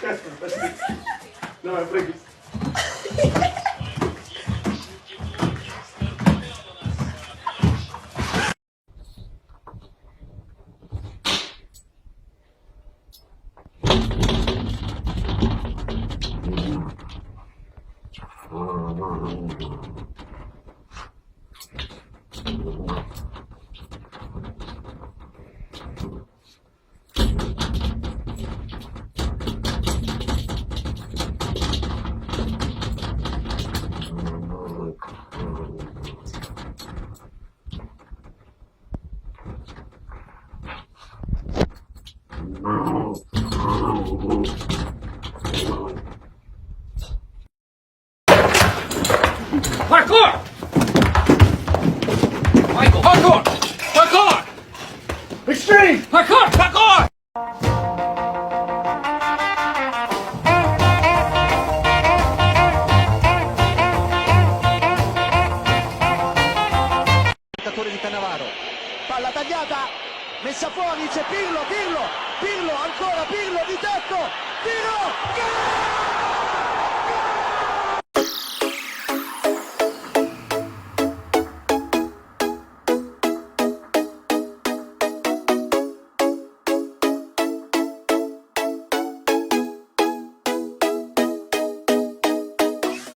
No, me fregues. Parkour! Michael, parkour! Parkour! Extreme! Parkour! Parkour! Di Cannavaro, palla tagliata, messa fuori, c'è Pirlo, Pirlo, Pirlo, ancora Pirlo di tetto, tiro, gol!